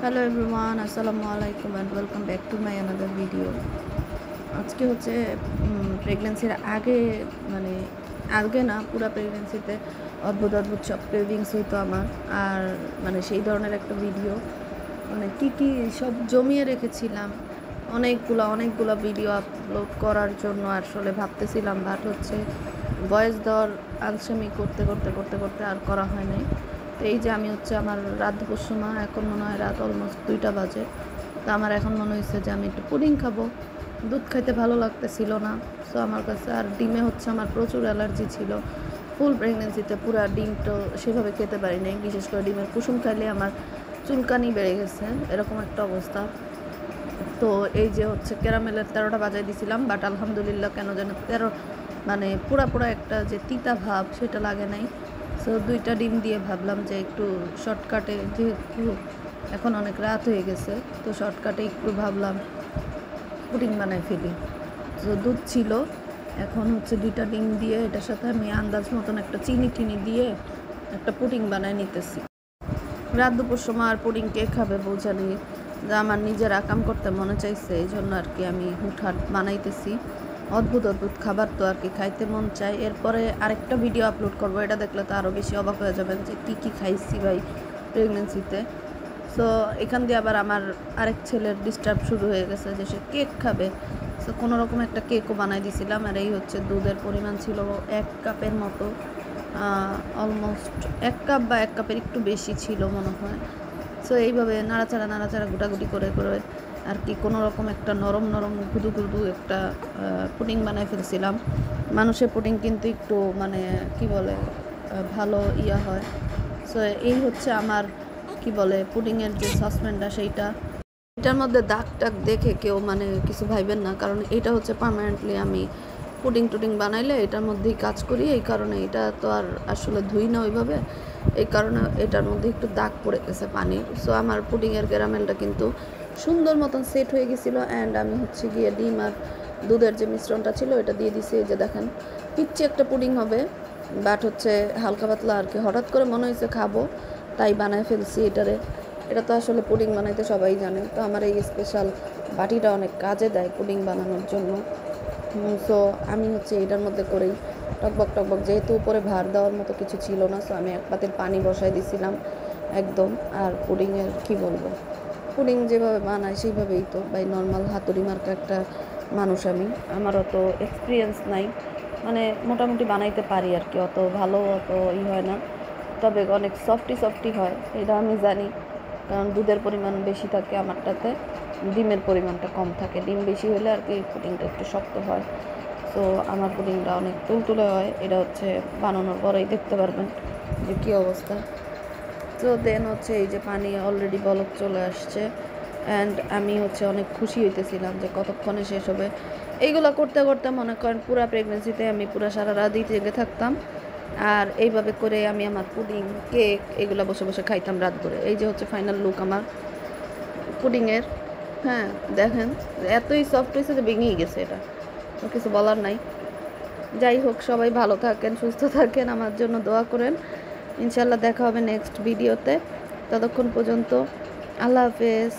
Hello everyone, আসসালামু আলাইকুম and welcome back to my another video. আজকে হচ্ছে প্রেগনেন্সির আগে, মানে আগে না, পুরো প্রেগনেন্সিতে অদ্ভুত অদ্ভুত সব ক্রেভিংস হইতো আমার। আর মানে সেই ধরনের একটা ভিডিও, মানে কী সব জমিয়ে রেখেছিলাম, অনেকগুলো ভিডিও আপলোড করার জন্য আসলে ভাবতেছিলাম, বাট হচ্ছে ভয়েস দেওয়ার আলসেমি করতে করতে করতে করতে আর করা হয় নাই। তো এই যে আমি হচ্ছে আমার রাত দুপুর সময়, এখন মনে হয় রাত অলমোস্ট 2টা বাজে। তো আমার এখন মনে হয়েছে যে আমি একটু পুডিং খাবো। দুধ খাইতে ভালো লাগতেছিল না, সো আমার কাছে আর ডিমে হচ্ছে আমার প্রচুর অ্যালার্জি ছিল। ফুল প্রেগনেন্সিতে পুরো ডিম তো সেভাবে খেতে পারি নাই, বিশেষ করে ডিমের কুসুম খাইলে আমার চুলকানি বেড়ে গেছে, এরকম একটা অবস্থা। তো এই যে হচ্ছে ক্যারামেলের 13টা বাজাই দিছিলাম, বাট আলহামদুলিল্লাহ কেন যেন মানে পুরা একটা যে তিতা ভাব সেটা লাগে নাই। সো 2টা ডিম দিয়ে ভাবলাম যে একটু শর্টকাটে, যেহেতু এখন অনেক রাত হয়ে গেছে, তো শর্টকাটে একটু ভাবলাম পুডিং বানাই ফেলি। তো দুধ ছিল, এখন হচ্ছে 2টা ডিম দিয়ে এটার সাথে আমি আন্দাজ মতন একটা চিনি দিয়ে একটা পুডিং বানাই নিতেছি। রাত দুপুর সময় আর পুডিং কে খাবে বোঝা নেই, যা আমার নিজের আকাম করতে মনে চাইছে, এই জন্য আর কি আমি হুটহাট বানাইতেছি। অদ্ভুত খাবার তো আর কি খাইতে মন চায়। এরপরে আরেকটা ভিডিও আপলোড করবো, এটা দেখলে তো আরও বেশি অবাক হয়ে যাবেন যে কী খাইছি ভাই প্রেগনেন্সিতে। সো এখান দিয়ে আবার আমার আরেক ছেলের ডিস্টার্ব শুরু হয়ে গেছে যে সে কেক খাবে। সো কোনো রকম একটা কেকও বানাই দিয়েছিলাম। আর এই হচ্ছে দুধের পরিমাণ ছিল 1 কাপের মতো, অলমোস্ট 1 কাপ বা 1 কাপের একটু বেশি ছিল মনে হয়। সো এইভাবে নাড়াচাড়া গুটাগুটি করে আর কি কোনো রকম একটা নরম গুদু একটা পুডিং বানাই ফেলছিলাম। মানুষের পুডিং কিন্তু একটু মানে কি বলে ভালো হয়। সো এই হচ্ছে আমার কি বলে পুডিংয়ের যে সসপ্যানটা, সেইটা এটার মধ্যে দাগ টাগ দেখে কেউ মানে কিছু ভাইবেন না, কারণ এটা হচ্ছে পার্মানেন্টলি আমি পুডিং বানাইলে এটার মধ্যেই কাজ করি। এই কারণে এটা তো আর আসলে ধুই না ওইভাবে, এই কারণে এটার মধ্যে একটু দাগ পড়ে গেছে পানির। সো আমার পুডিংয়ের ক্যারামেলটা কিন্তু সুন্দর মতন সেট হয়ে গেছিলো। অ্যান্ড আমি হচ্ছে গিয়ে ডিম আর দুধের যে মিশ্রণটা ছিল এটা দিয়ে দিছি। এই যে দেখেন, পিচ্ছি একটা পুডিং হবে, বাট হচ্ছে হালকা পাতলা আর কি। হঠাৎ করে মনে হয়েছে খাবো, তাই বানায় ফেলছি এটারে। এটা তো আসলে পুডিং বানাইতে সবাই জানে, তো আমার এই স্পেশাল বাটিটা অনেক কাজে দেয় পুডিং বানানোর জন্য। সো আমি হচ্ছে এটার মধ্যে করেই টকবক, যেহেতু উপরে ভার দেওয়ার মতো কিছু ছিল না, সো আমি এক পাতিল পানি বসাই দিছিলাম একদম। আর পুডিংয়ের কি বলবো, পুডিং যেভাবে বানায় সেইভাবেই তো বাই নর্মাল হাতুড়ি মার্কা একটা মানুষ আমি, আমার অত এক্সপিরিয়েন্স নাই, মানে মোটামুটি বানাইতে পারি আর কি, অত ভালো অত হয় না, তবে অনেক সফটি হয়, এটা আমি জানি। কারণ দুধের পরিমাণ বেশি থাকে আমারটাতে, ডিমের পরিমাণটা কম থাকে। ডিম বেশি হলে আর কি পুডিংটা একটু শক্ত হয়। তো আমার পুডিংটা অনেক তুলতুলে হয়। এটা হচ্ছে বানানোর পরেই দেখতে পারবেন যে কী অবস্থা। তো দেন হচ্ছে এই যে পানি অলরেডি বলক চলে আসছে, অ্যান্ড আমি হচ্ছে অনেক খুশি হইতেছিলাম যে কতক্ষণে শেষ হবে। এইগুলো করতে করতে মনে করেন পুরো প্রেগনেন্সিতে আমি পুরো সারা রাতই জেগে থাকতাম। আর এইভাবে করে আমি আমার পুডিং, কেক এগুলো বসে খাইতাম রাত করে। এই যে হচ্ছে ফাইনাল লুক আমার পুডিংয়ের। হ্যাঁ, দেখেন এতই সফট হয়েছে যে ভেঙেই গেছে, এটা তো কিছু বলার নাই। যাই হোক, সবাই ভালো থাকেন, সুস্থ থাকেন, আমার জন্য দোয়া করেন। ইনশাল্লাহ দেখা হবে নেক্সট ভিডিওতে। ততক্ষণ পর্যন্ত আল্লাহ হাফেজ।